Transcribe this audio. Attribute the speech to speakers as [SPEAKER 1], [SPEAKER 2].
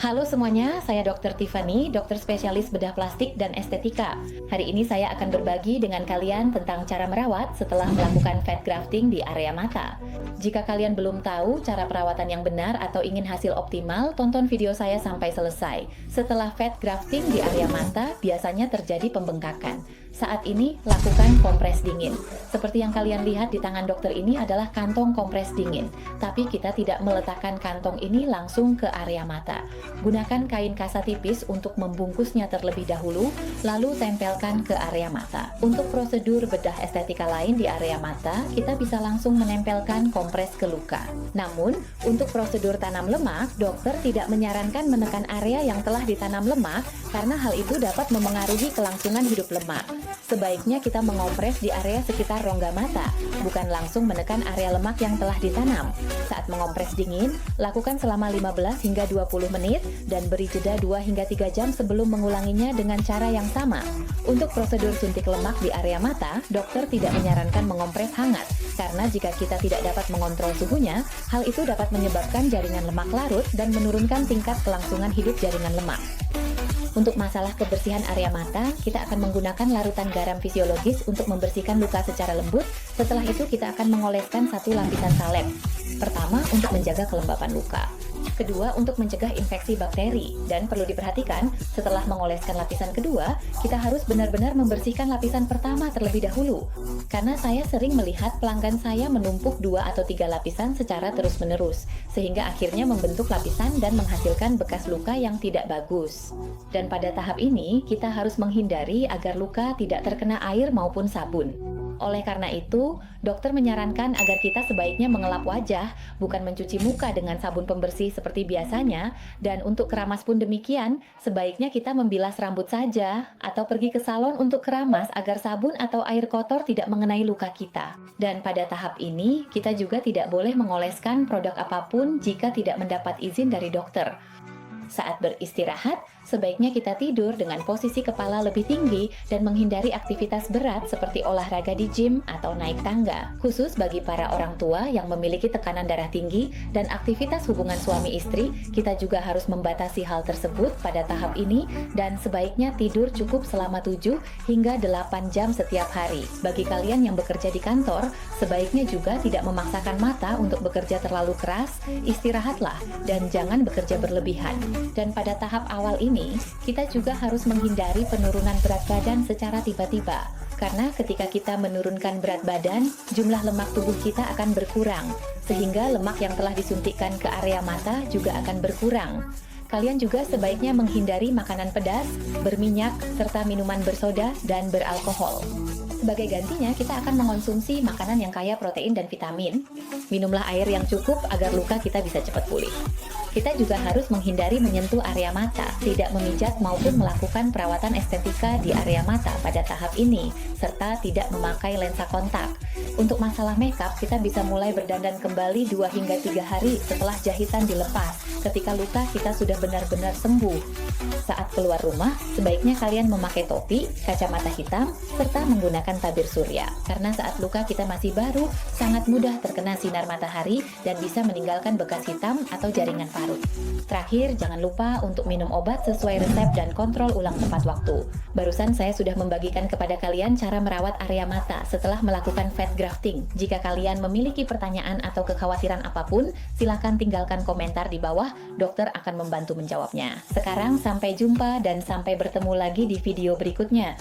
[SPEAKER 1] Halo semuanya, saya Dr. Tiffany, dokter spesialis bedah plastik dan estetika. Hari ini saya akan berbagi dengan kalian tentang cara merawat setelah melakukan fat grafting di area mata. Jika kalian belum tahu cara perawatan yang benar atau ingin hasil optimal, tonton video saya sampai selesai. Setelah fat grafting di area mata, biasanya terjadi pembengkakan. Saat ini, lakukan kompres dingin. Seperti yang kalian lihat di tangan dokter ini adalah kantong kompres dingin. Tapi kita tidak meletakkan kantong ini langsung ke area mata. Gunakan kain kasa tipis untuk membungkusnya terlebih dahulu, lalu tempelkan ke area mata. Untuk prosedur bedah estetika lain di area mata, kita bisa langsung menempelkan kompres ke luka. Namun, untuk prosedur tanam lemak, dokter tidak menyarankan menekan area yang telah ditanam lemak karena hal itu dapat memengaruhi kelangsungan hidup lemak. Sebaiknya kita mengompres di area sekitar rongga mata, bukan langsung menekan area lemak yang telah ditanam. Saat mengompres dingin, lakukan selama 15 hingga 20 menit dan beri jeda 2 hingga 3 jam sebelum mengulanginya dengan cara yang sama. Untuk prosedur suntik lemak di area mata, dokter tidak menyarankan mengompres hangat, karena jika kita tidak dapat mengontrol suhunya, hal itu dapat menyebabkan jaringan lemak larut dan menurunkan tingkat kelangsungan hidup jaringan lemak. Untuk masalah kebersihan area mata, kita akan menggunakan larutan garam fisiologis untuk membersihkan luka secara lembut. Setelah itu kita akan mengoleskan 1 lapisan salep. Pertama, untuk menjaga kelembapan luka. Kedua, untuk mencegah infeksi bakteri. Dan perlu diperhatikan, setelah mengoleskan lapisan kedua, kita harus benar-benar membersihkan lapisan pertama terlebih dahulu. Karena saya sering melihat pelanggan saya menumpuk 2 atau 3 lapisan secara terus-menerus, sehingga akhirnya membentuk lapisan dan menghasilkan bekas luka yang tidak bagus. Dan pada tahap ini, kita harus menghindari agar luka tidak terkena air maupun sabun. Oleh karena itu, dokter menyarankan agar kita sebaiknya mengelap wajah, bukan mencuci muka dengan sabun pembersih seperti biasanya, dan untuk keramas pun demikian, sebaiknya kita membilas rambut saja, atau pergi ke salon untuk keramas agar sabun atau air kotor tidak mengenai luka kita. Dan pada tahap ini, kita juga tidak boleh mengoleskan produk apapun jika tidak mendapat izin dari dokter. Saat beristirahat, sebaiknya kita tidur dengan posisi kepala lebih tinggi dan menghindari aktivitas berat seperti olahraga di gym atau naik tangga. Khusus bagi para orang tua yang memiliki tekanan darah tinggi dan aktivitas hubungan suami istri, kita juga harus membatasi hal tersebut pada tahap ini dan sebaiknya tidur cukup selama 7 hingga 8 jam setiap hari. Bagi kalian yang bekerja di kantor, sebaiknya juga tidak memaksakan mata untuk bekerja terlalu keras, istirahatlah dan jangan bekerja berlebihan. Dan pada tahap awal ini, kita juga harus menghindari penurunan berat badan secara tiba-tiba. Karena ketika kita menurunkan berat badan, jumlah lemak tubuh kita akan berkurang, sehingga lemak yang telah disuntikkan ke area mata juga akan berkurang. Kalian juga sebaiknya menghindari makanan pedas, berminyak, serta minuman bersoda dan beralkohol. Sebagai gantinya, kita akan mengonsumsi makanan yang kaya protein dan vitamin. Minumlah air yang cukup agar luka kita bisa cepat pulih. Kita juga harus menghindari menyentuh area mata, tidak memijat maupun melakukan perawatan estetika di area mata pada tahap ini, serta tidak memakai lensa kontak. Untuk masalah makeup, kita bisa mulai berdandan kembali 2 hingga 3 hari setelah jahitan dilepas, ketika luka kita sudah benar-benar sembuh. Saat keluar rumah, sebaiknya kalian memakai topi, kacamata hitam, serta menggunakan tabir surya. Karena saat luka kita masih baru, sangat mudah terkena sinar matahari dan bisa meninggalkan bekas hitam atau jaringan parut. Terakhir, jangan lupa untuk minum obat sesuai resep dan kontrol ulang tepat waktu. Barusan saya sudah membagikan kepada kalian cara merawat area mata setelah melakukan fat grafting. Jika kalian memiliki pertanyaan atau kekhawatiran apapun, silakan tinggalkan komentar di bawah, dokter akan membantu menjawabnya. Sekarang sampai jumpa dan sampai bertemu lagi di video berikutnya.